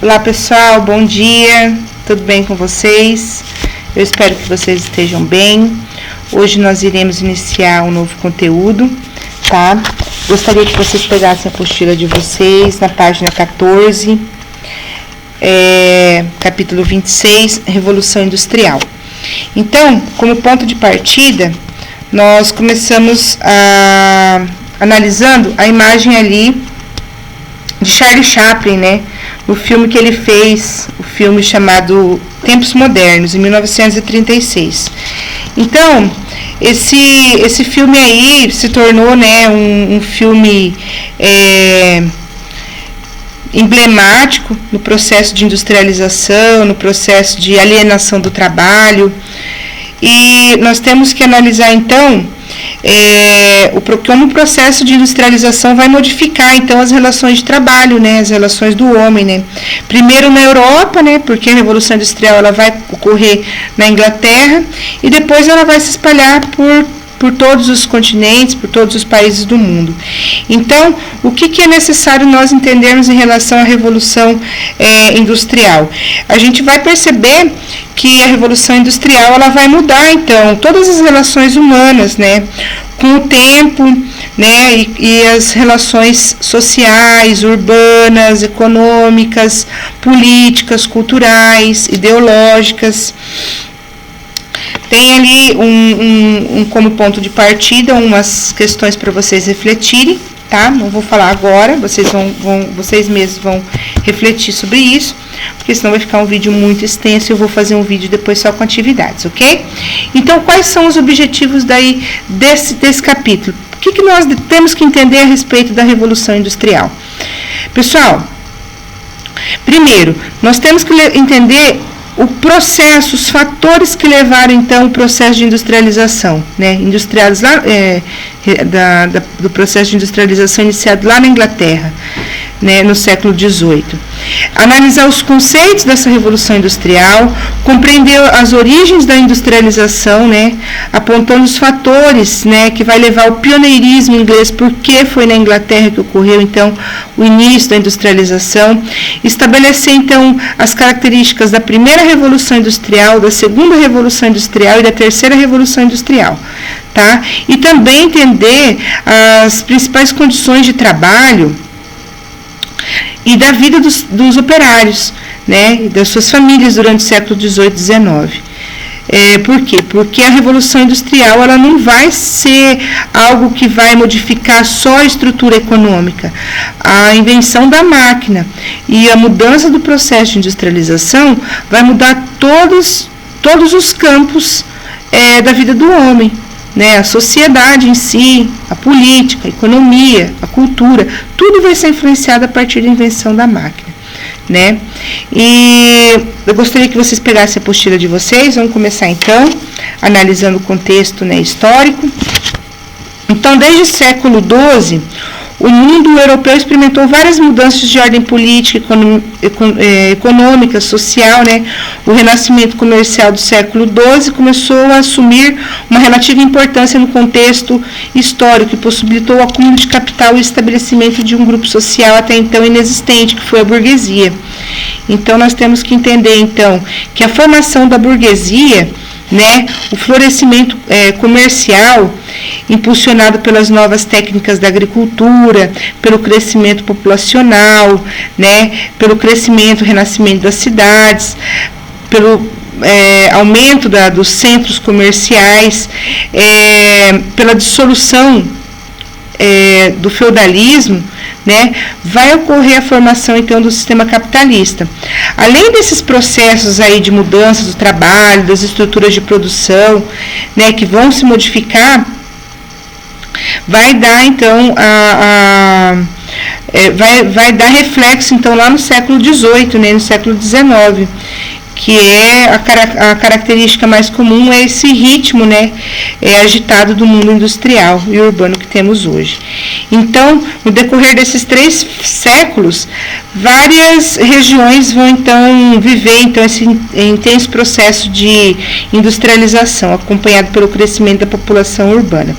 Olá pessoal, bom dia, tudo bem com vocês? Eu espero que vocês estejam bem. Hoje nós iremos iniciar um novo conteúdo, tá? Gostaria que vocês pegassem a apostila de vocês na página 14, capítulo 26, Revolução Industrial. Então, como ponto de partida, nós começamos analisando a imagem ali de Charlie Chaplin, né? O filme que ele fez, o filme chamado Tempos Modernos, em 1936. Então, esse filme aí se tornou, né, um filme emblemático no processo de industrialização, no processo de alienação do trabalho. E nós temos que analisar, então, como o processo de industrialização vai modificar, então, as relações de trabalho, né, as relações do homem, né. Primeiro na Europa, né, porque a Revolução Industrial ela vai ocorrer na Inglaterra, e depois ela vai se espalhar por todos os continentes, por todos os países do mundo. Então, o que é necessário nós entendermos em relação à Revolução Industrial? A gente vai perceber que a Revolução Industrial ela vai mudar, então, todas as relações humanas, né, com o tempo, né, e as relações sociais, urbanas, econômicas, políticas, culturais, ideológicas. Tem ali como ponto de partida umas questões para vocês refletirem, tá? Não vou falar agora, vocês mesmos vão refletir sobre isso, porque senão vai ficar um vídeo muito extenso e eu vou fazer um vídeo depois só com atividades, ok? Então, quais são os objetivos daí desse capítulo? O que nós temos que entender a respeito da Revolução Industrial? Pessoal, primeiro, nós temos que entender o processo, os fatores que levaram, então, o processo de industrialização, né, do processo de industrialização iniciado lá na Inglaterra, né, no século XVIII. Analisar os conceitos dessa Revolução Industrial, compreender as origens da industrialização, né, apontando os fatores, né, que vai levar ao pioneirismo inglês, porque foi na Inglaterra que ocorreu, então, o início da industrialização, estabelecer, então, as características da primeira Revolução Industrial, da segunda Revolução Industrial e da terceira Revolução Industrial, tá? E também entender as principais condições de trabalho e da vida dos operários, né, e das suas famílias durante o século XVIII e XIX. Por quê? Porque a Revolução Industrial ela não vai ser algo que vai modificar só a estrutura econômica. A invenção da máquina e a mudança do processo de industrialização vai mudar todos os campos da vida do homem, né? A sociedade em si, a política, a economia, a cultura, tudo vai ser influenciado a partir da invenção da máquina, né? E eu gostaria que vocês pegassem a apostila de vocês. Vamos começar então analisando o contexto, né, histórico. Então, desde o século XII, o mundo europeu experimentou várias mudanças de ordem política, econômica, social, né? O renascimento comercial do século XII começou a assumir uma relativa importância no contexto histórico, que possibilitou o acúmulo de capital e o estabelecimento de um grupo social até então inexistente, que foi a burguesia. Então, nós temos que entender, então, que a formação da burguesia, né, o florescimento comercial, impulsionado pelas novas técnicas da agricultura, pelo crescimento populacional, né, pelo crescimento, renascimento das cidades, pelo aumento dos centros comerciais, pela dissolução do feudalismo, né, vai ocorrer a formação, então, do sistema capitalista. Além desses processos aí de mudança do trabalho, das estruturas de produção, né, que vão se modificar, vai dar, então, vai dar reflexo, então, lá no século XVIII, né, no século XIX, que a característica mais comum é esse ritmo, né, agitado do mundo industrial e urbano que temos hoje. Então, no decorrer desses 3 séculos, várias regiões vão então viver então esse intenso processo de industrialização, acompanhado pelo crescimento da população urbana.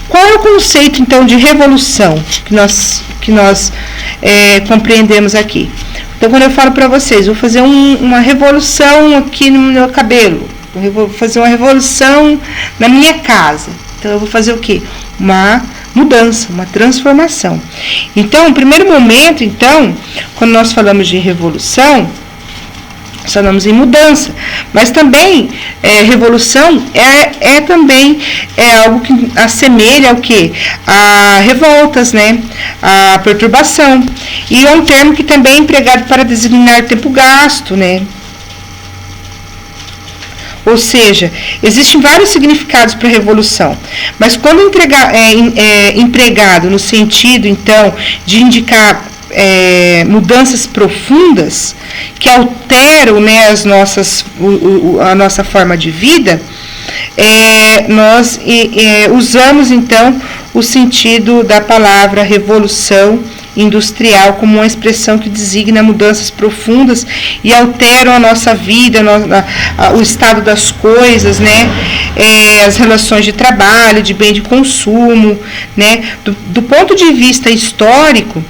Qual é o conceito então de revolução que nós compreendemos aqui? Então, quando eu falo para vocês, vou fazer uma revolução aqui no meu cabelo, vou fazer uma revolução na minha casa. Então, eu vou fazer o quê? Uma mudança, uma transformação. Então, no primeiro momento, então, quando nós falamos de revolução, falamos em mudança, mas também revolução também algo que assemelha ao que? A revoltas, né? A perturbação. E é um termo que também é empregado para designar tempo gasto, né? Ou seja, existem vários significados para revolução, mas quando empregado no sentido, então, de indicar mudanças profundas que alteram, né, a nossa forma de vida, nós usamos então o sentido da palavra revolução industrial como uma expressão que designa mudanças profundas e alteram a nossa vida, o estado das coisas, né? As relações de trabalho, de bem de consumo, né? Do ponto de vista histórico,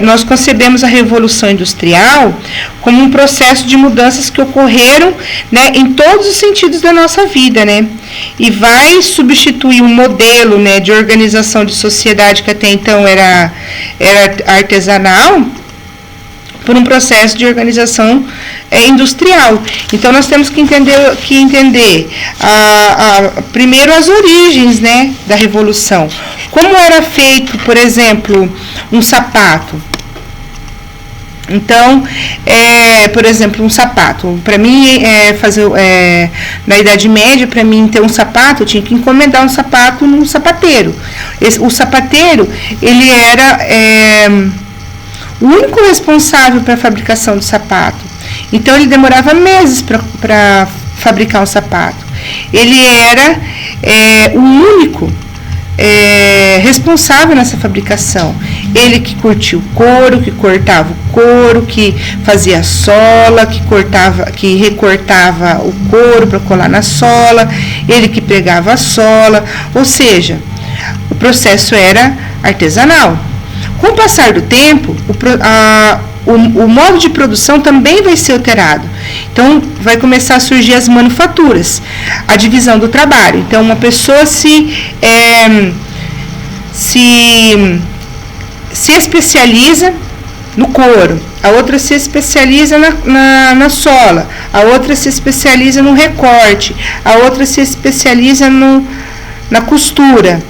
nós concebemos a Revolução Industrial como um processo de mudanças que ocorreram, né, em todos os sentidos da nossa vida, né? E vai substituir um modelo, né, de organização de sociedade que até então era artesanal por um processo de organização industrial. Então, nós temos que entender primeiro as origens, né, da revolução. Como era feito, por exemplo, um sapato? Então, por exemplo, um sapato. Para mim, na Idade Média, para mim ter um sapato, eu tinha que encomendar um sapato num sapateiro. O sapateiro, ele era o único responsável para a fabricação do sapato. Então, ele demorava meses para fabricar um sapato. Ele era o único responsável nessa fabricação. Ele que curtia o couro, que cortava o couro, que fazia a sola, que recortava o couro para colar na sola, ele que pregava a sola, ou seja, o processo era artesanal. Com o passar do tempo, o modo de produção também vai ser alterado. Então, vai começar a surgir as manufaturas, a divisão do trabalho. Então, uma pessoa se especializa no couro, a outra se especializa na sola, a outra se especializa no recorte, a outra se especializa na costura.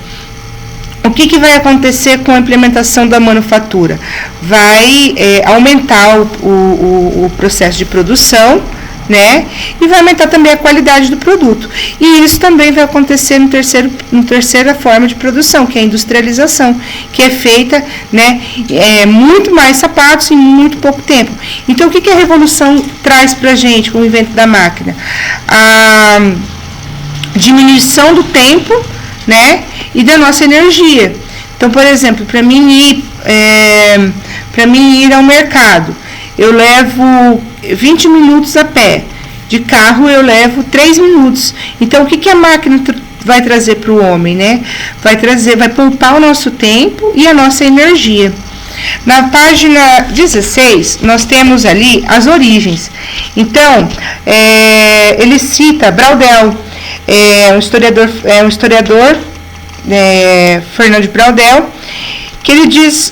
O que vai acontecer com a implementação da manufatura? Vai aumentar o processo de produção, né? E vai aumentar também a qualidade do produto. E isso também vai acontecer no terceira forma de produção, que é a industrialização, que é feita, né, muito mais sapatos em muito pouco tempo. Então, o que a revolução traz para a gente com o invento da máquina? A diminuição do tempo, né, e da nossa energia. Então, por exemplo, para mim ir ao mercado, eu levo 20 minutos a pé. De carro eu levo 3 minutos. Então, o que a máquina vai trazer para o homem, né? Vai poupar o nosso tempo e a nossa energia. Na página 16, nós temos ali as origens. Então, ele cita Braudel, um historiador Fernando de Braudel, que ele diz,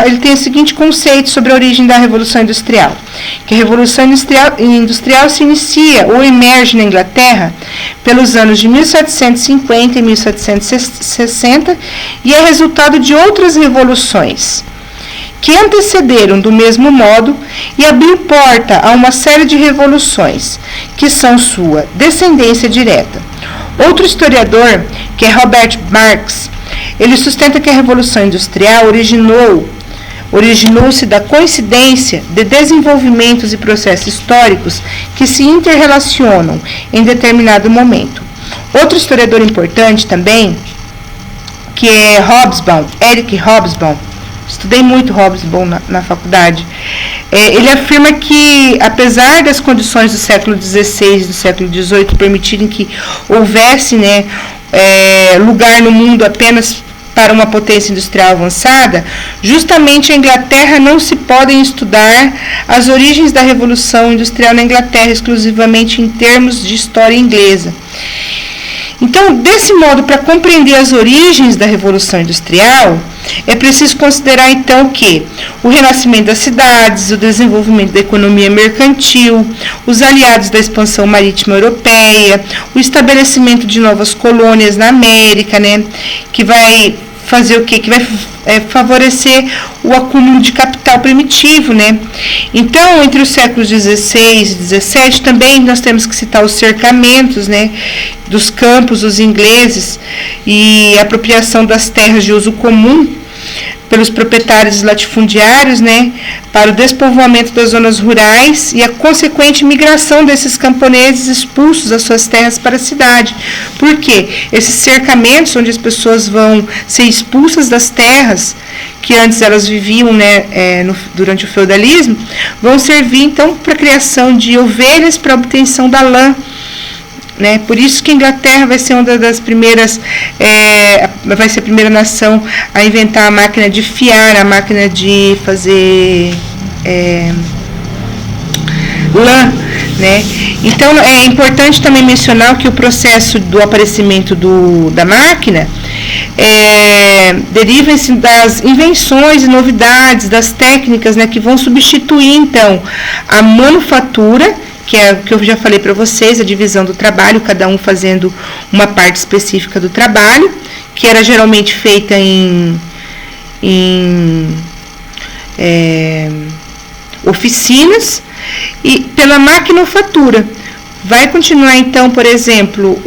ele tem o seguinte conceito sobre a origem da Revolução Industrial, que a Revolução Industrial se inicia ou emerge na Inglaterra pelos anos de 1750 e 1760 e é resultado de outras revoluções que antecederam do mesmo modo e abriu porta a uma série de revoluções que são sua descendência direta. Outro historiador, que é Robert Marx, ele sustenta que a Revolução Industrial originou-se da coincidência de desenvolvimentos e processos históricos que se interrelacionam em determinado momento. Outro historiador importante também, que é Eric Hobsbawm, estudei muito Hobsbawm na faculdade, ele afirma que, apesar das condições do século XVI e do século XVIII permitirem que houvesse, né, lugar no mundo apenas para uma potência industrial avançada, justamente a Inglaterra não se podem estudar as origens da Revolução Industrial na Inglaterra exclusivamente em termos de história inglesa. Então, desse modo, para compreender as origens da Revolução Industrial, é preciso considerar, então, que o renascimento das cidades, o desenvolvimento da economia mercantil, os aliados da expansão marítima europeia, o estabelecimento de novas colônias na América, né, que vai fazer o quê? Que vai favorecer o acúmulo de capital primitivo, né? Então, entre os séculos XVI e XVII, também nós temos que citar os cercamentos, né, dos campos dos ingleses e a apropriação das terras de uso comum pelos proprietários latifundiários, né, para o despovoamento das zonas rurais e a consequente migração desses camponeses expulsos das suas terras para a cidade. Por quê? Esses cercamentos, onde as pessoas vão ser expulsas das terras que antes elas viviam, né, durante o feudalismo, vão servir então para a criação de ovelhas para a obtenção da lã. Né? Por isso que a Inglaterra vai ser uma das primeiras, vai ser a primeira nação a inventar a máquina de fiar, a máquina de fazer lã. Né? Então, é importante também mencionar que o processo do aparecimento da máquina deriva-se das invenções e novidades, das técnicas, né, que vão substituir, então, a manufatura, que é o que eu já falei para vocês, a divisão do trabalho, cada um fazendo uma parte específica do trabalho, que era geralmente feita em oficinas, e pela maquinofatura. Vai continuar, então, por exemplo,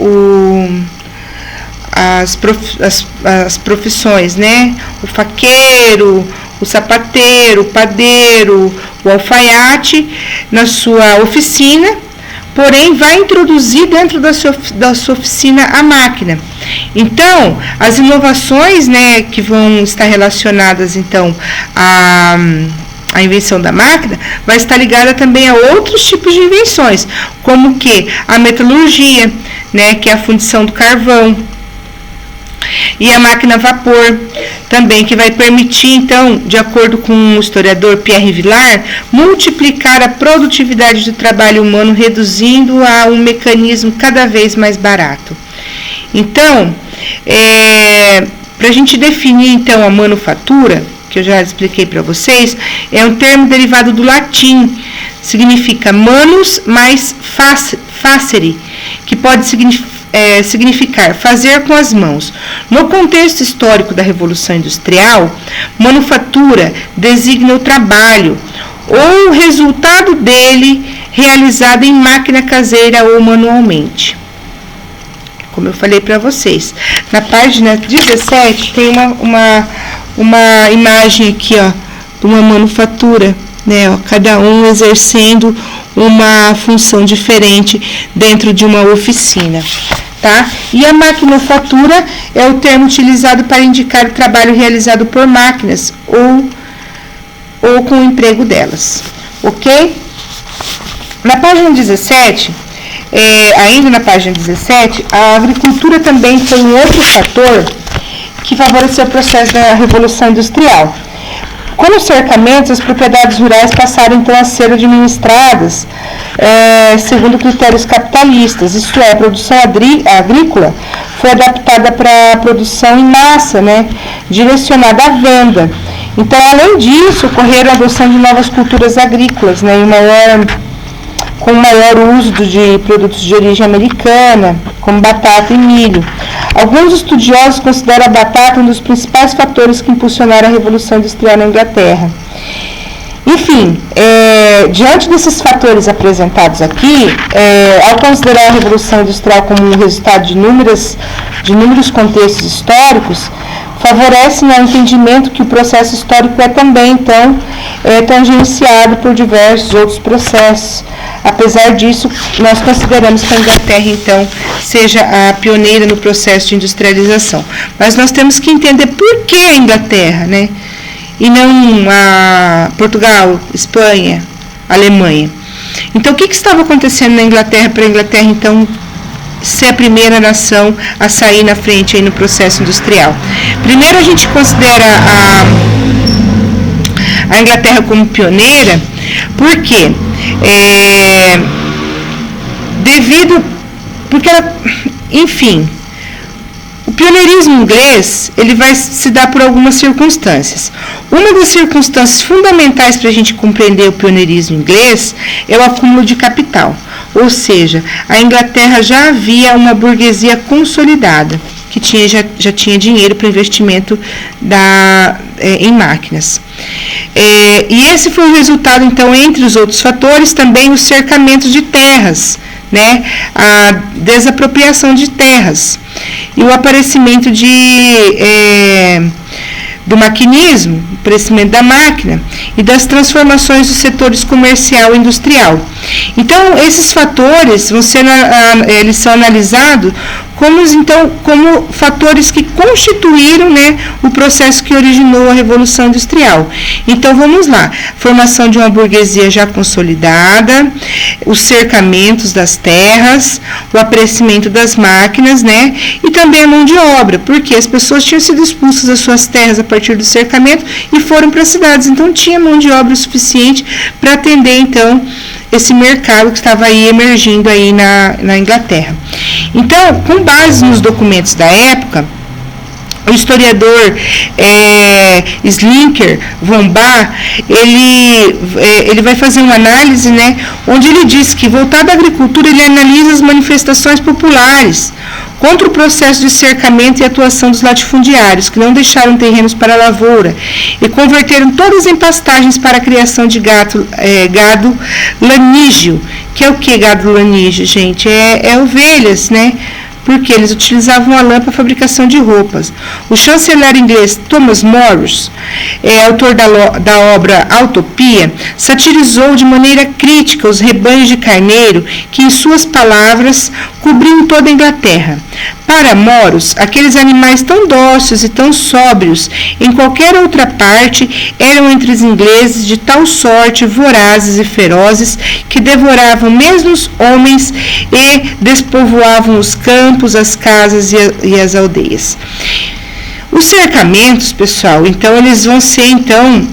as profissões, né? O faqueiro, o sapateiro, o padeiro, o alfaiate na sua oficina, porém vai introduzir dentro da sua oficina a máquina. Então, as inovações, né, que vão estar relacionadas então à invenção da máquina, vai estar ligada também a outros tipos de invenções, como que a metalurgia, né, que é a fundição do carvão, e a máquina a vapor, também, que vai permitir, então, de acordo com o historiador Pierre Vilar, multiplicar a produtividade do trabalho humano, reduzindo a um mecanismo cada vez mais barato. Então, para a gente definir, então, a manufatura, que eu já expliquei para vocês, é um termo derivado do latim, significa manus mais facere, que pode significar fazer com as mãos. No contexto histórico da Revolução Industrial, manufatura designa o trabalho ou o resultado dele realizado em máquina caseira ou manualmente. Como eu falei para vocês. Na página 17 tem uma imagem aqui, ó, de uma manufatura, né, ó, cada um exercendo uma função diferente dentro de uma oficina, tá? E a maquinofatura é o termo utilizado para indicar o trabalho realizado por máquinas ou com o emprego delas, ok? Na página 17, ainda na página 17, a agricultura também foi um outro fator que favoreceu o processo da Revolução Industrial. Com os cercamentos, as propriedades rurais passaram então a ser administradas segundo critérios capitalistas, isto é, a produção agrícola foi adaptada para a produção em massa, né, direcionada à venda. Então, além disso, ocorreram a adoção de novas culturas agrícolas, né, com maior uso de produtos de origem americana, como batata e milho. Alguns estudiosos consideram a batata um dos principais fatores que impulsionaram a Revolução Industrial na Inglaterra. Enfim, diante desses fatores apresentados aqui, ao considerar a Revolução Industrial como um resultado de inúmeros contextos históricos, favorecem ao entendimento que o processo histórico é também, então, tangenciado por diversos outros processos. Apesar disso, nós consideramos que a Inglaterra, então, seja a pioneira no processo de industrialização. Mas nós temos que entender por que a Inglaterra, né? E não a Portugal, Espanha, Alemanha. Então, o que estava acontecendo na Inglaterra para a Inglaterra, então, ser a primeira nação a sair na frente aí no processo industrial. Primeiro a gente considera a Inglaterra como pioneira, porque porque ela, enfim, o pioneirismo inglês, ele vai se dar por algumas circunstâncias. Uma das circunstâncias fundamentais para a gente compreender o pioneirismo inglês é o acúmulo de capital. Ou seja, a Inglaterra já havia uma burguesia consolidada, que já tinha dinheiro para investimento em máquinas. E esse foi o resultado, então, entre os outros fatores, também os cercamentos de terras, né, a desapropriação de terras e o aparecimento do maquinismo, o aparecimento da máquina e das transformações dos setores comercial e industrial. Então, esses fatores eles são analisados como fatores que constituíram, né, o processo que originou a Revolução Industrial. Então, vamos lá. Formação de uma burguesia já consolidada, os cercamentos das terras, o aparecimento das máquinas, né, e também a mão de obra, porque as pessoas tinham sido expulsas das suas terras a partir do cercamento e foram para as cidades. Então, tinha mão de obra suficiente para atender, então, esse mercado que estava aí emergindo aí na Inglaterra. Então, com base nos documentos da época, o historiador Slinker von Bach, ele vai fazer uma análise, né, onde ele diz que, voltado à agricultura, ele analisa as manifestações populares contra o processo de cercamento e atuação dos latifundiários, que não deixaram terrenos para a lavoura e converteram todas em pastagens para a criação de gado lanígeo. Que é o que gado lanígeo, gente? É ovelhas, né? Porque eles utilizavam a lã para a fabricação de roupas. O chanceler inglês Thomas Morris, autor da obra A Utopia, satirizou de maneira crítica os rebanhos de carneiro que, em suas palavras, cobriam toda a Inglaterra. Para Morris, aqueles animais tão dóceis e tão sóbrios em qualquer outra parte eram entre os ingleses de tal sorte vorazes e ferozes que devoravam mesmo os homens e despovoavam os campos, as casas e as aldeias. Os cercamentos, pessoal, então eles vão ser então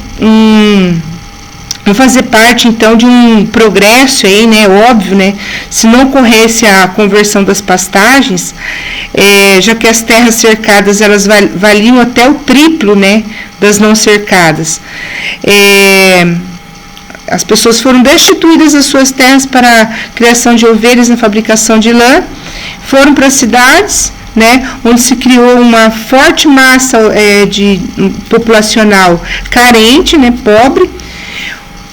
vão fazer parte então de um progresso aí, né, óbvio, né, se não ocorresse a conversão das pastagens, já que as terras cercadas elas valiam até o triplo, né, das não cercadas. As pessoas foram destituídas das suas terras para a criação de ovelhas na fabricação de lã, foram para as cidades, né, onde se criou uma forte massa populacional carente, né, pobre,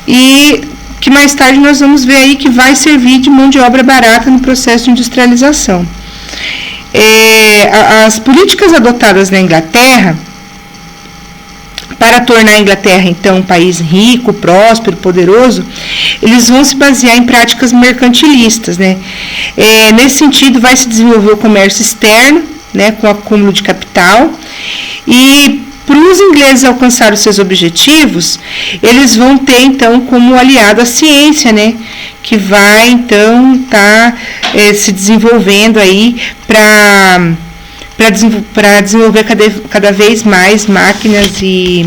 e que mais tarde nós vamos ver aí que vai servir de mão de obra barata no processo de industrialização. As políticas adotadas na Inglaterra para tornar a Inglaterra, então, um país rico, próspero, poderoso, eles vão se basear em práticas mercantilistas, né? Nesse sentido, vai se desenvolver o comércio externo, né, com acúmulo de capital, e para os ingleses alcançar os seus objetivos, eles vão ter, então, como aliado a ciência, né, que vai, então, estar se desenvolvendo aí para desenvolver cada vez mais máquinas e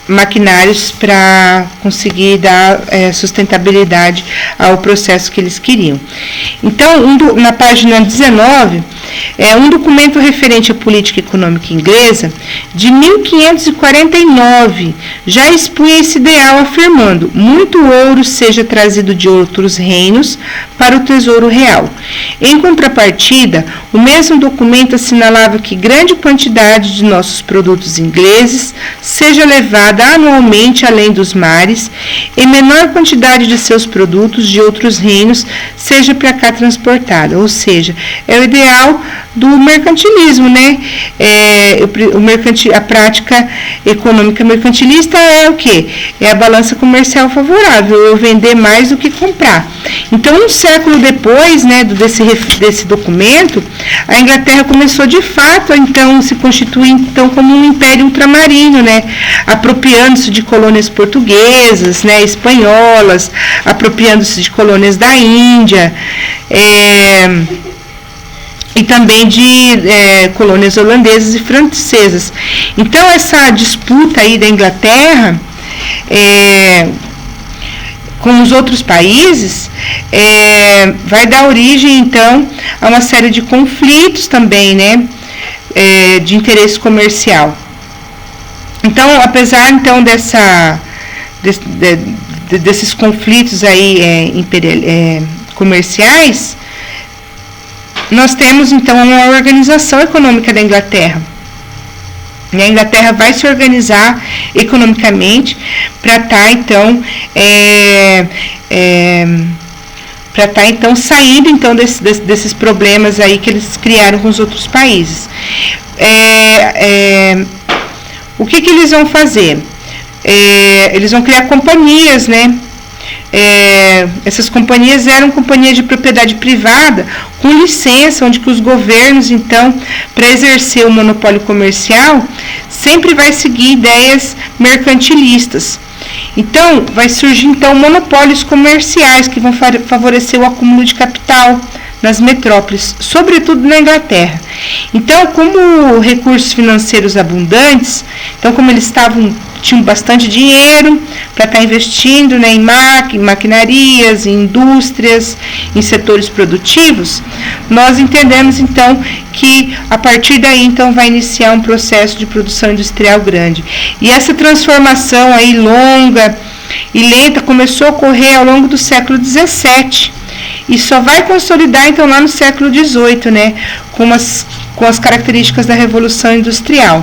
maquinários para conseguir dar sustentabilidade ao processo que eles queriam. Então, na página 19, um documento referente à política econômica inglesa de 1549 já expunha esse ideal, afirmando: muito ouro seja trazido de outros reinos para o tesouro real. Em contrapartida, o mesmo documento assinalava que grande quantidade de nossos produtos ingleses seja levada anualmente além dos mares, e menor quantidade de seus produtos de outros reinos seja para cá transportada. Ou seja, é o ideal do mercantilismo, né? A prática econômica mercantilista é o quê? É a balança comercial favorável, eu vender mais do que comprar. Então, um século depois, né, desse documento, a Inglaterra começou de fato, então, se constituir então como um império ultramarino, né, apropriando-se de colônias portuguesas, né, espanholas, apropriando-se de colônias da Índia, e também de colônias holandesas e francesas. Então, essa disputa aí da Inglaterra com os outros países vai dar origem, então, a uma série de conflitos também, né, de interesse comercial. Então, apesar, então, desses conflitos aí comerciais, nós temos, então, uma organização econômica da Inglaterra. E a Inglaterra vai se organizar economicamente para estar, então, saindo, então, desses problemas aí que eles criaram com os outros países. O que eles vão fazer? Eles vão criar companhias, né? Essas companhias eram companhias de propriedade privada com licença, onde que os governos, então, para exercer o monopólio comercial, sempre vai seguir ideias mercantilistas. Então, vai surgir, então, monopólios comerciais que vão favorecer o acúmulo de capital nas metrópoles, sobretudo na Inglaterra. Então, como recursos financeiros abundantes, então, como eles tinham bastante dinheiro para estar investindo, né, em maquinarias, em indústrias, em setores produtivos, nós entendemos, então, que a partir daí, então, vai iniciar um processo de produção industrial grande. E essa transformação aí longa e lenta começou a ocorrer ao longo do século XVII e só vai consolidar, então, lá no século XVIII, né, com as características da Revolução Industrial.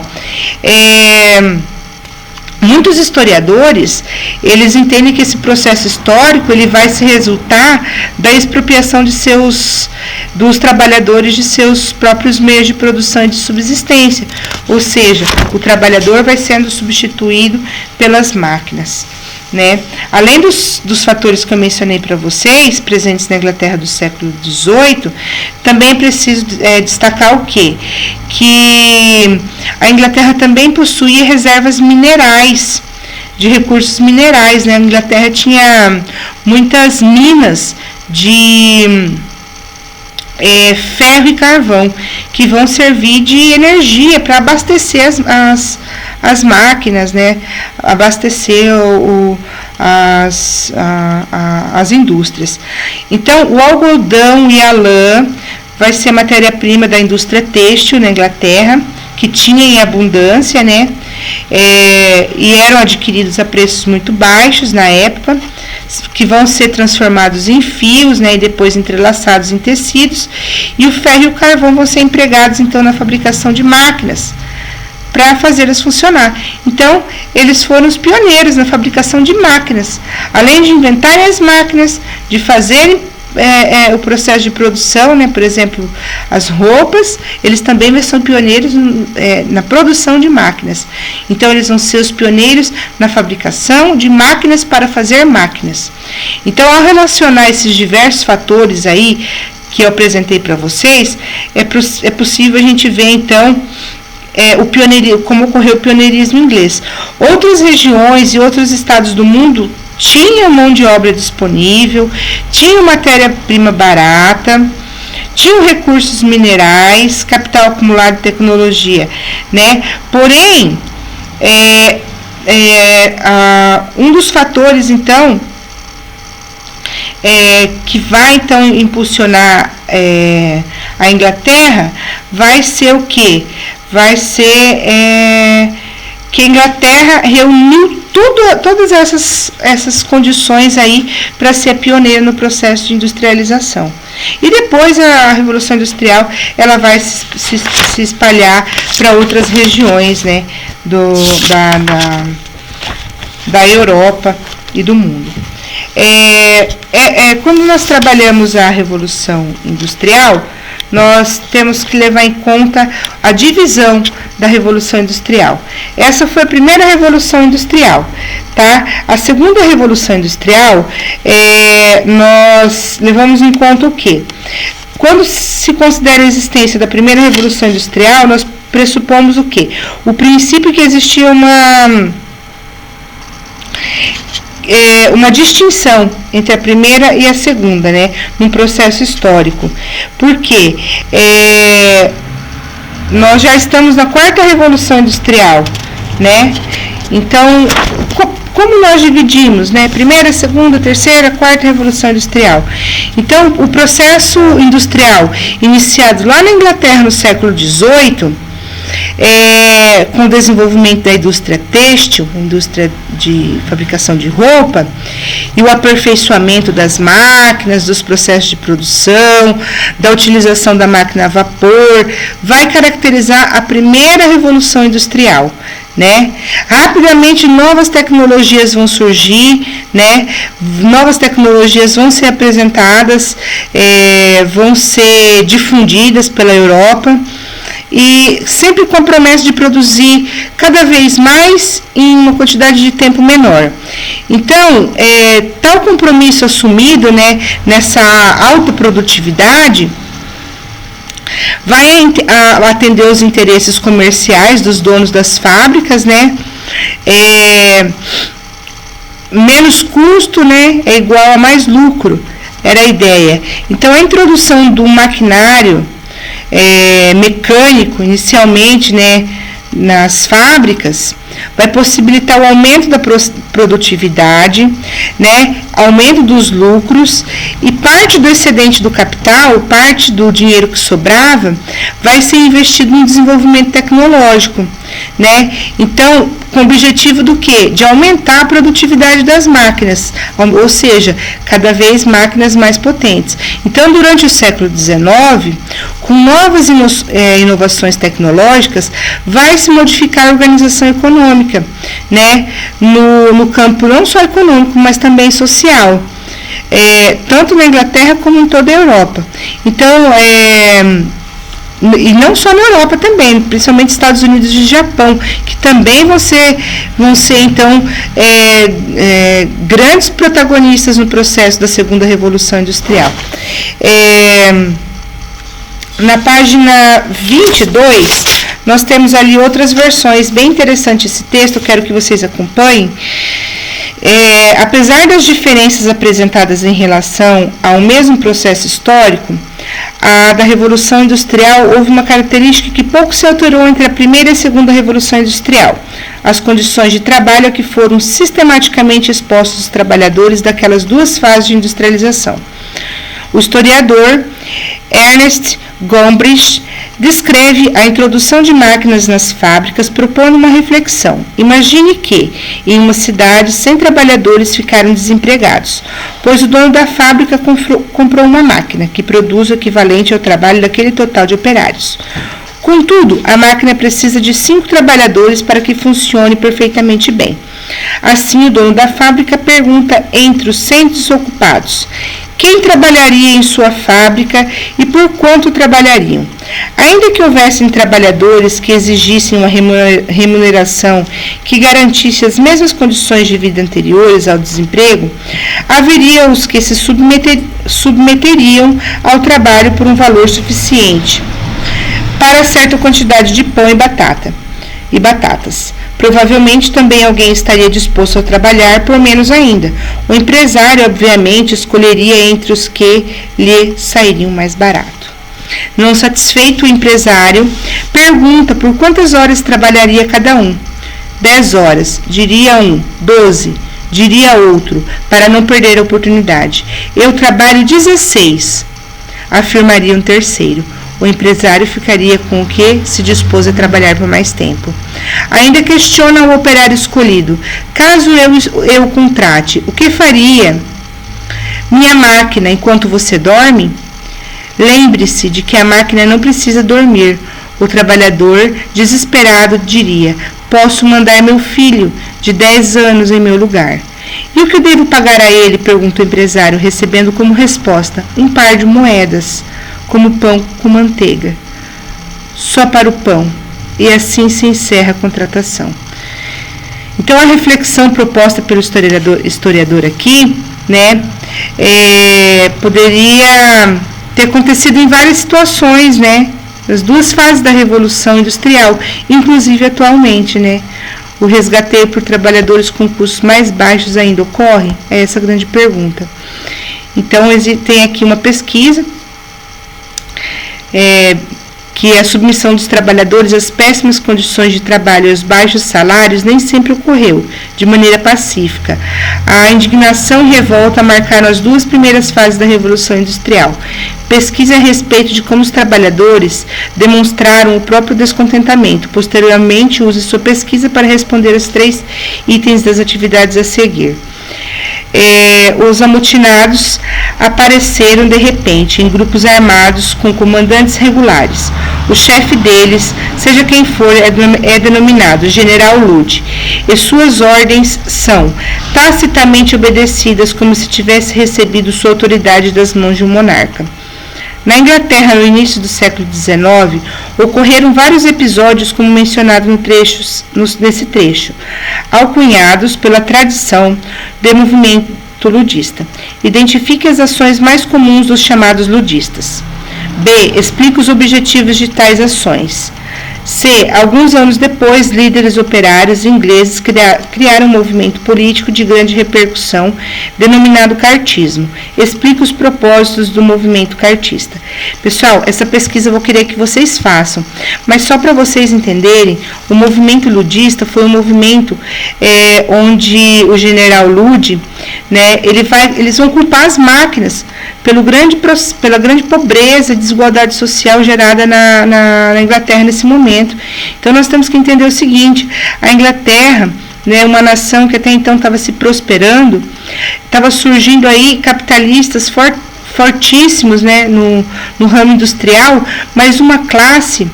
Muitos historiadores, eles entendem que esse processo histórico ele vai se resultar da expropriação dos trabalhadores de seus próprios meios de produção e de subsistência, ou seja, o trabalhador vai sendo substituído pelas máquinas, né? Além dos fatores que eu mencionei para vocês, presentes na Inglaterra do século XVIII, também é preciso destacar o quê? Que a Inglaterra também possuía reservas minerais, de recursos minerais, né? A Inglaterra tinha muitas minas de ferro e carvão, que vão servir de energia para abastecer as máquinas, né? Abastecer as indústrias. Então, o algodão e a lã vai ser matéria-prima da indústria têxtil na Inglaterra, que tinha em abundância, né? E eram adquiridos a preços muito baixos na época, que vão ser transformados em fios, né, e depois entrelaçados em tecidos, e o ferro e o carvão vão ser empregados, então, na fabricação de máquinas, para fazê-las funcionar. Então, eles foram os pioneiros na fabricação de máquinas. Além de inventarem as máquinas, de fazerem o processo de produção, né, por exemplo, as roupas, eles também são pioneiros na produção de máquinas. Então, eles vão ser os pioneiros na fabricação de máquinas para fazer máquinas. Então, ao relacionar esses diversos fatores aí que eu apresentei para vocês, é possível a gente ver, então, como ocorreu o pioneirismo inglês. Outras regiões e outros estados do mundo tinham mão de obra disponível, tinham matéria-prima barata, tinham recursos minerais, capital acumulado e tecnologia, né? Porém, um dos fatores, então, que vai, então, impulsionar a Inglaterra vai ser o quê? Vai ser que a Inglaterra reuniu todas essas condições aí para ser pioneira no processo de industrialização. E depois a Revolução Industrial ela vai se espalhar para outras regiões, né, da Europa e do mundo. Quando nós trabalhamos a Revolução Industrial, nós temos que levar em conta a divisão da Revolução Industrial. Essa foi a primeira Revolução Industrial, tá? A segunda Revolução Industrial, nós levamos em conta o quê? Quando se considera a existência da primeira Revolução Industrial, nós pressupomos o quê? O princípio que existia uma distinção entre a primeira e a segunda, né, num processo histórico. Por quê? Nós já estamos na quarta Revolução Industrial, né? Então, como nós dividimos, né? Primeira, segunda, terceira, quarta Revolução Industrial. Então, o processo industrial iniciado lá na Inglaterra no século XVIII, com o desenvolvimento da indústria têxtil, indústria de fabricação de roupa, e o aperfeiçoamento das máquinas, dos processos de produção, da utilização da máquina a vapor, vai caracterizar a primeira Revolução Industrial, né? Rapidamente novas tecnologias vão surgir, né? Novas tecnologias vão ser apresentadas, vão ser difundidas pela Europa, e sempre com a promessa de produzir cada vez mais em uma quantidade de tempo menor. Então, tal compromisso assumido, né, nessa alta produtividade, vai atender os interesses comerciais dos donos das fábricas, né? Menos custo, né, é igual a mais lucro, era a ideia. Então, a introdução do maquinário mecânico, inicialmente, né, nas fábricas, vai possibilitar o aumento da produtividade, né, aumento dos lucros, e parte do excedente do capital, parte do dinheiro que sobrava, vai ser investido no desenvolvimento tecnológico, né? Então, com o objetivo do quê? De aumentar a produtividade das máquinas, ou seja, cada vez máquinas mais potentes. Então, durante o século XIX, com novas inovações tecnológicas, vai se modificar a organização econômica, né? No campo não só econômico, mas também social, tanto na Inglaterra como em toda a Europa. Então, e não só na Europa também, principalmente Estados Unidos e Japão, que também vão ser então, grandes protagonistas no processo da segunda Revolução Industrial. Na página 22, nós temos ali outras versões, bem interessante esse texto, eu quero que vocês acompanhem. Apesar das diferenças apresentadas em relação ao mesmo processo histórico, a da Revolução Industrial houve uma característica que pouco se alterou entre a primeira e a segunda Revolução Industrial: as condições de trabalho a que foram sistematicamente expostos os trabalhadores daquelas duas fases de industrialização. O historiador Ernest Gombrich descreve a introdução de máquinas nas fábricas, propondo uma reflexão. Imagine que, em uma cidade, 100 trabalhadores ficaram desempregados, pois o dono da fábrica comprou uma máquina que produz o equivalente ao trabalho daquele total de operários. Contudo, a máquina precisa de 5 trabalhadores para que funcione perfeitamente bem. Assim, o dono da fábrica pergunta entre os 100 desocupados: quem trabalharia em sua fábrica e por quanto trabalhariam? Ainda que houvessem trabalhadores que exigissem uma remuneração que garantisse as mesmas condições de vida anteriores ao desemprego, haveria os que se submeteriam ao trabalho por um valor suficiente para certa quantidade de pão e batatas. Provavelmente também alguém estaria disposto a trabalhar por menos ainda. O empresário, obviamente, escolheria entre os que lhe sairiam mais barato. Não satisfeito, o empresário pergunta por quantas horas trabalharia cada um. 10 horas, diria um. 12, diria outro, para não perder a oportunidade. Eu trabalho 16, afirmaria um terceiro. O empresário ficaria com o que se dispôs a trabalhar por mais tempo. Ainda questiona o operário escolhido: caso eu o contrate, o que faria minha máquina enquanto você dorme? Lembre-se de que a máquina não precisa dormir. O trabalhador, desesperado, diria: posso mandar meu filho de 10 anos em meu lugar. E o que devo pagar a ele? Pergunta o empresário, recebendo como resposta um par de moedas. como pão com manteiga, só para o pão, e assim se encerra a contratação. Então, a reflexão proposta pelo historiador aqui, né, poderia ter acontecido em várias situações, né, as duas fases da Revolução Industrial, inclusive atualmente, né. O resgateio por trabalhadores com custos mais baixos ainda ocorre? É essa a grande pergunta. Então, tem aqui uma pesquisa, que a submissão dos trabalhadores às péssimas condições de trabalho e aos baixos salários nem sempre ocorreu de maneira pacífica. A indignação e revolta marcaram as duas primeiras fases da Revolução Industrial. Pesquisa a respeito de como os trabalhadores demonstraram o próprio descontentamento. Posteriormente, use sua pesquisa para responder aos 3 itens das atividades a seguir. Os amotinados apareceram de repente em grupos armados com comandantes regulares. O chefe deles, seja quem for, é denominado General Lud, e suas ordens são tacitamente obedecidas como se tivesse recebido sua autoridade das mãos de um monarca. Na Inglaterra, no início do século XIX, ocorreram vários episódios, como mencionado nesse trecho, alcunhados pela tradição do movimento ludista. Identifique as ações mais comuns dos chamados ludistas. B. Explique os objetivos de tais ações. C. Alguns anos depois, líderes operários ingleses criaram um movimento político de grande repercussão, denominado cartismo. Explique os propósitos do movimento cartista. Pessoal, essa pesquisa eu vou querer que vocês façam, mas só para vocês entenderem, o movimento ludista foi um movimento onde o general Lud, né, eles vão culpar as máquinas pela grande pobreza e desigualdade social gerada na Inglaterra nesse momento. Então, nós temos que entender o seguinte: a Inglaterra, né, uma nação que até então estava se prosperando, estava surgindo aí capitalistas fortíssimos, né, no ramo industrial, mas uma classe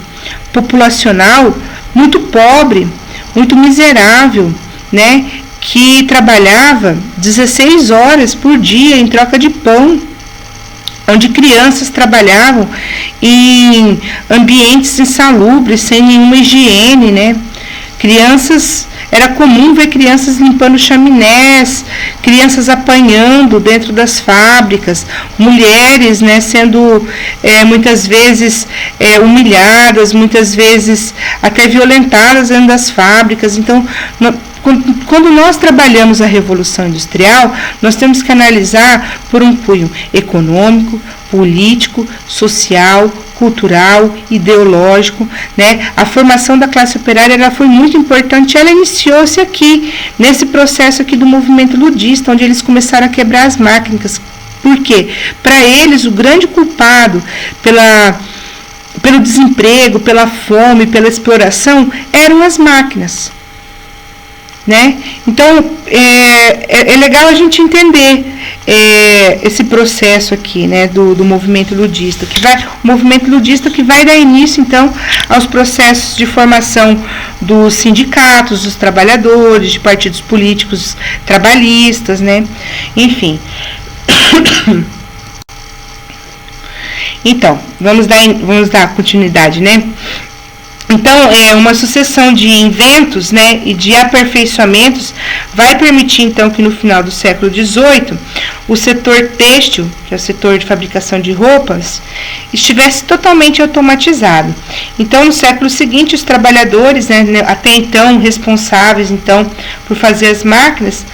populacional muito pobre, muito miserável, né, que trabalhava 16 horas por dia em troca de pão, onde crianças trabalhavam em ambientes insalubres, sem nenhuma higiene, né? Era comum ver crianças limpando chaminés, crianças apanhando dentro das fábricas, mulheres, né, sendo muitas vezes humilhadas, muitas vezes até violentadas dentro das fábricas. Então, quando nós trabalhamos a Revolução Industrial, nós temos que analisar por um cunho econômico, político, social, cultural, ideológico, né? A formação da classe operária ela foi muito importante, ela iniciou-se aqui, nesse processo aqui do movimento ludista, onde eles começaram a quebrar as máquinas. Por quê? Para eles, o grande culpado pelo desemprego, pela fome, pela exploração, eram as máquinas. Né? Então, é legal a gente entender esse processo aqui, né, do movimento ludista, o movimento ludista que vai dar início, então, aos processos de formação dos sindicatos, dos trabalhadores, de partidos políticos trabalhistas, né? Enfim. Então, vamos dar continuidade, né? Então, uma sucessão de inventos, né, e de aperfeiçoamentos vai permitir, então, que no final do século XVIII, o setor têxtil, que é o setor de fabricação de roupas, estivesse totalmente automatizado. Então, no século seguinte, os trabalhadores, né, até então responsáveis, então, por fazer as máquinas,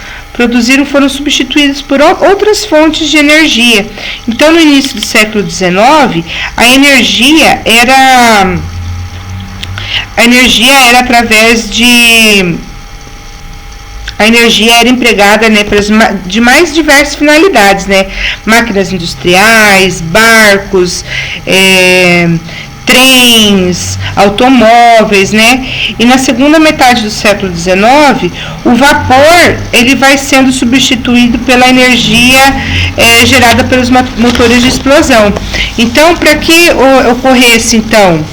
foram substituídos por outras fontes de energia. Então, no início do século XIX, a energia era empregada, né, de mais diversas finalidades, né? Máquinas industriais, barcos, trens, automóveis, né? E na segunda metade do século XIX, o vapor ele vai sendo substituído pela energia gerada pelos motores de explosão. Então, para que ocorresse, então,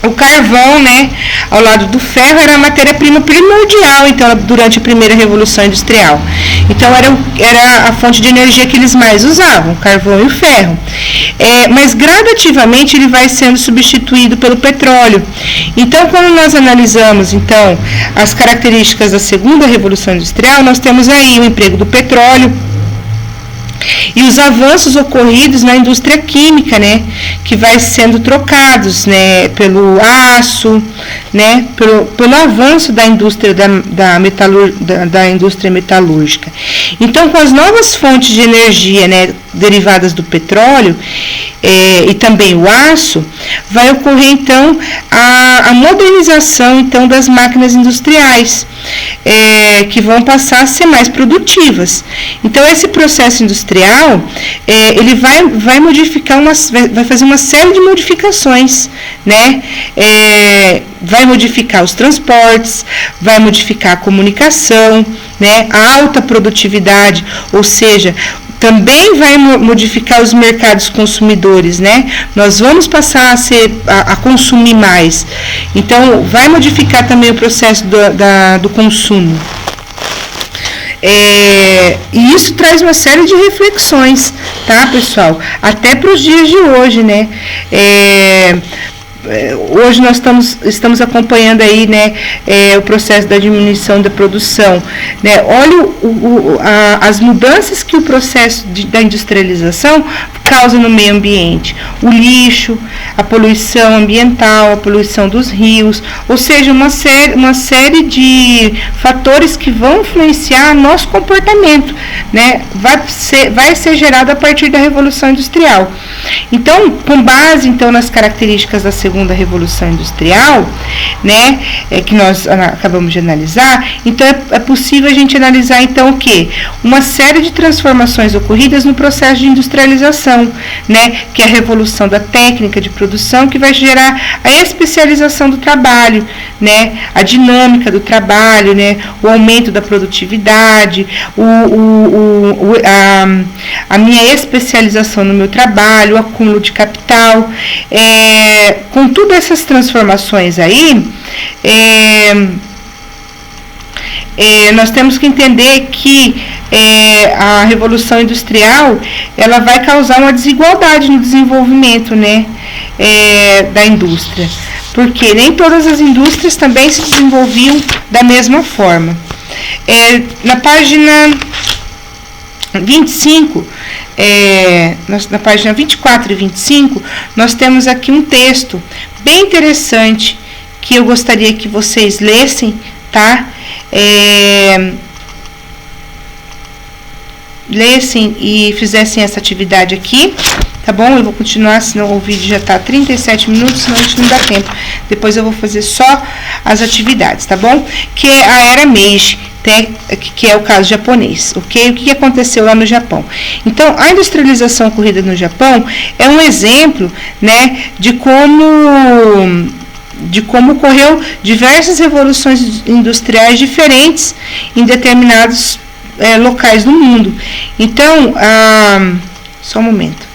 o carvão, né, ao lado do ferro, era a matéria-prima primordial, então, durante a primeira Revolução Industrial. Então, era a fonte de energia que eles mais usavam, o carvão e o ferro. Mas, gradativamente, ele vai sendo substituído pelo petróleo. Então, quando nós analisamos, então, as características da segunda Revolução Industrial, nós temos aí o emprego do petróleo, e os avanços ocorridos na indústria química, né, que vai sendo trocados, né, pelo aço, né, pelo avanço da indústria da indústria metalúrgica. Então, com as novas fontes de energia, né, derivadas do petróleo e também o aço, vai ocorrer então a modernização então das máquinas industriais, que vão passar a ser mais produtivas. Então, esse processo industrial, ele vai modificar vai fazer uma série de modificações, né? Vai modificar os transportes, vai modificar a comunicação, né? A alta produtividade, ou seja, também vai modificar os mercados consumidores, né? Nós vamos passar a consumir mais. Então, vai modificar também o processo do consumo. E isso traz uma série de reflexões, tá, pessoal? Até para os dias de hoje, né? Hoje nós estamos acompanhando aí, né, o processo da diminuição da produção, né? Olha as mudanças que o processo da industrialização causa no meio ambiente, o lixo, a poluição ambiental, a poluição dos rios, ou seja, uma série de fatores que vão influenciar nosso comportamento, né? Vai ser gerado a partir da Revolução Industrial. Então, com base então nas características da segunda Revolução Industrial, né, que nós acabamos de analisar, então é possível a gente analisar então o quê? Uma série de transformações ocorridas no processo de industrialização, né, que é a revolução da técnica de produção, que vai gerar a especialização do trabalho, né, a dinâmica do trabalho, né, o aumento da produtividade, a minha especialização no meu trabalho, o acúmulo de capital. Com todas essas transformações aí, nós temos que entender que a Revolução Industrial, ela vai causar uma desigualdade no desenvolvimento, né, da indústria, porque nem todas as indústrias também se desenvolviam da mesma forma. Na página 25, na página 24 e 25, nós temos aqui um texto bem interessante que eu gostaria que vocês lessem, tá? Lessem e fizessem essa atividade aqui, tá bom? Eu vou continuar, senão o vídeo já está 37 minutos, senão a gente não dá tempo. Depois eu vou fazer só as atividades, tá bom? Que é a Era Meiji, que é o caso japonês, ok? O que aconteceu lá no Japão? Então, a industrialização ocorrida no Japão é um exemplo, né, de como ocorreu diversas revoluções industriais diferentes em determinados locais do mundo. Então, só um momento.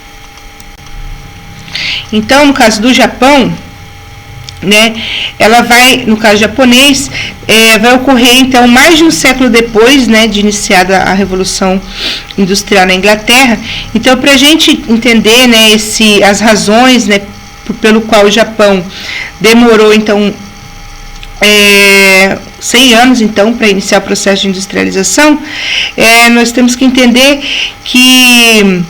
Então, no caso do Japão, né, ela vai, no caso japonês, vai ocorrer então mais de um século depois, né, de iniciada a Revolução Industrial na Inglaterra. Então, para a gente entender, né, as razões, né, pelo qual o Japão demorou então 100 anos então para iniciar o processo de industrialização, nós temos que entender que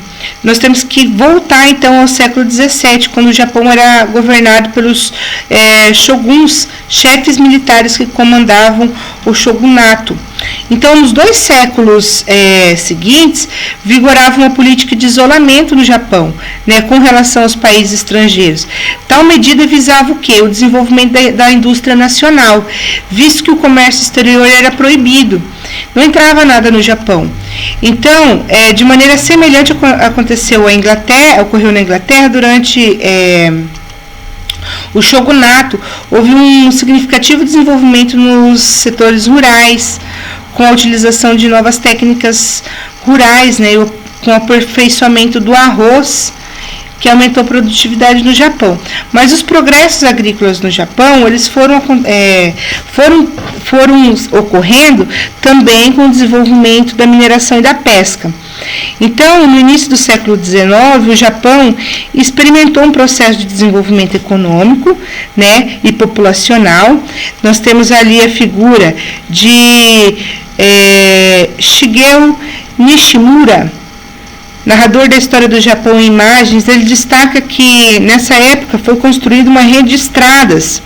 nós temos que voltar então ao século XVII, quando o Japão era governado pelos shoguns, chefes militares que comandavam o shogunato. Então, nos 2 séculos seguintes, vigorava uma política de isolamento no Japão, né, com relação aos países estrangeiros. Tal medida visava o quê? O desenvolvimento da indústria nacional, visto que o comércio exterior era proibido. Não entrava nada no Japão. Então, de maneira semelhante ocorreu na Inglaterra durante o shogunato. Houve um significativo desenvolvimento nos setores rurais, com a utilização de novas técnicas rurais, né, com o aperfeiçoamento do arroz, que aumentou a produtividade no Japão. Mas os progressos agrícolas no Japão, eles foram ocorrendo também com o desenvolvimento da mineração e da pesca. Então, no início do século XIX, o Japão experimentou um processo de desenvolvimento econômico, né, e populacional. Nós temos ali a figura de Shigeo Nishimura, narrador da história do Japão em imagens. Ele destaca que nessa época foi construída uma rede de estradas,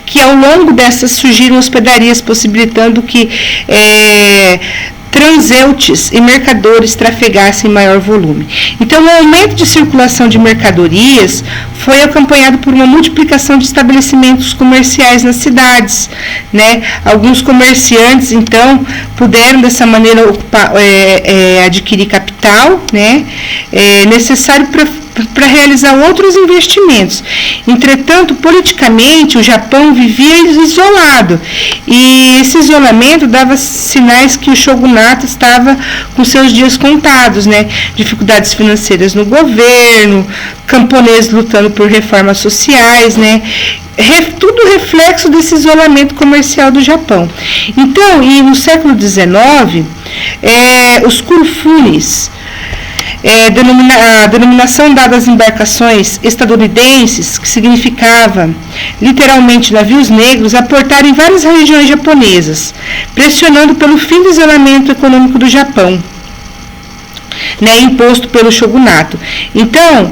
que ao longo dessas surgiram hospedarias, possibilitando que transeuntes e mercadores trafegassem em maior volume. Então, o aumento de circulação de mercadorias foi acompanhado por uma multiplicação de estabelecimentos comerciais nas cidades, né? Alguns comerciantes, então, puderam dessa maneira adquirir capital, né? Necessário para realizar outros investimentos. Entretanto, politicamente, o Japão vivia isolado, e esse isolamento dava sinais que o shogunato estava com seus dias contados, né? Dificuldades financeiras no governo, camponeses lutando por reformas sociais, né? Tudo reflexo desse isolamento comercial do Japão. Então, e no século XIX, os kurufunis, a denominação dada às embarcações estadunidenses, que significava literalmente navios negros, aportaram em várias regiões japonesas, pressionando pelo fim do isolamento econômico do Japão, né, imposto pelo shogunato. Então,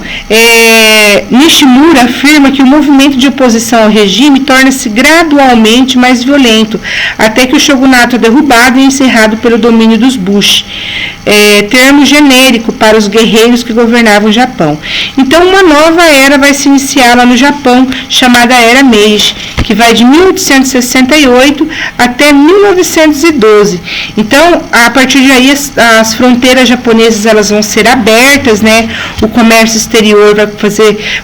Nishimura afirma que o movimento de oposição ao regime torna-se gradualmente mais violento, até que o shogunato é derrubado e encerrado pelo domínio dos Bushi, termo genérico para os guerreiros que governavam o Japão. Então, uma nova era vai se iniciar lá no Japão, chamada Era Meiji, que vai de 1868 até 1912. Então, a partir de aí, as fronteiras japonesas elas vão ser abertas, né? O comércio exterior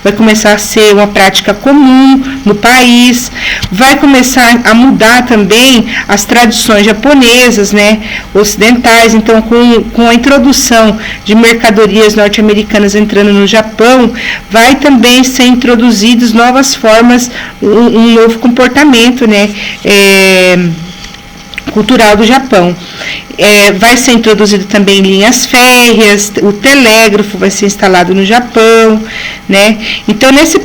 vai começar a ser uma prática comum no país, vai começar a mudar também as tradições japonesas, né? Ocidentais. Então, com a introdução de mercadorias norte-americanas entrando no Japão, vai também ser introduzidas novas formas, um novo comportamento, né? Cultural do Japão. Vai ser introduzido também linhas férreas, o telégrafo vai ser instalado no Japão, né? Então, nesse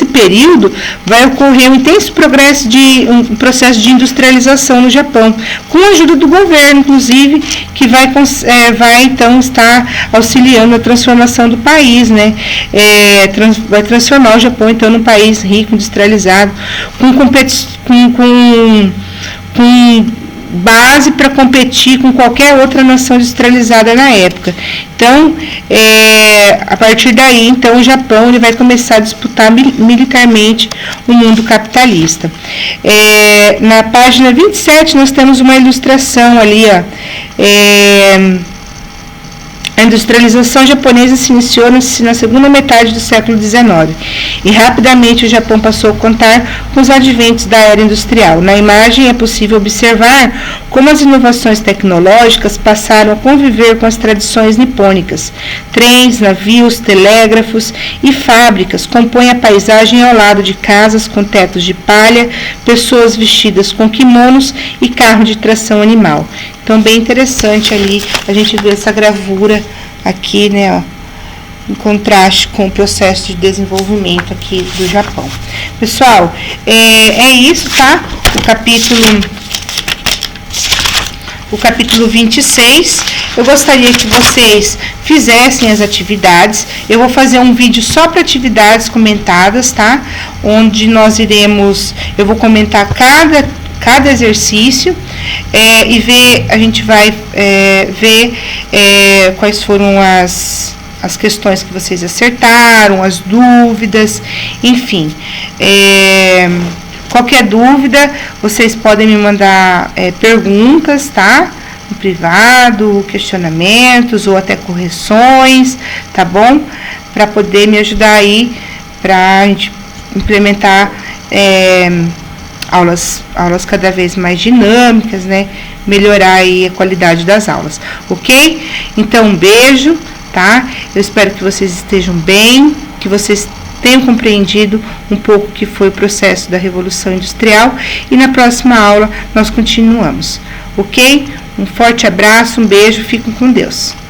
período, vai ocorrer um intenso progresso um processo de industrialização no Japão, com a ajuda do governo, inclusive, que vai então estar auxiliando a transformação do país, né? Vai transformar o Japão, então, num país rico, industrializado, com base para competir com qualquer outra nação industrializada na época. Então, a partir daí, então, o Japão ele vai começar a disputar militarmente o mundo capitalista. Na página 27, nós temos uma ilustração ali, ó. A industrialização japonesa se iniciou na segunda metade do século XIX e rapidamente o Japão passou a contar com os adventos da era industrial. Na imagem é possível observar como as inovações tecnológicas passaram a conviver com as tradições nipônicas. Trens, navios, telégrafos e fábricas compõem a paisagem ao lado de casas com tetos de palha, pessoas vestidas com kimonos e carro de tração animal. Então, bem interessante ali a gente ver essa gravura aqui, né, ó, em contraste com o processo de desenvolvimento aqui do Japão. Pessoal, é isso, tá? O capítulo 26, eu gostaria que vocês fizessem as atividades. Eu vou fazer um vídeo só para atividades comentadas, tá? Onde eu vou comentar cada exercício e a gente vai ver quais foram as questões que vocês acertaram, as dúvidas, enfim. Qualquer dúvida, vocês podem me mandar perguntas, tá? No privado, questionamentos ou até correções, tá bom? Para poder me ajudar aí, para a gente implementar aulas cada vez mais dinâmicas, né? Melhorar aí a qualidade das aulas, ok? Então, um beijo, tá? Eu espero que vocês estejam bem, que vocês tenham compreendido um pouco o que foi o processo da Revolução Industrial, e na próxima aula nós continuamos, ok? Um forte abraço, um beijo, fiquem com Deus.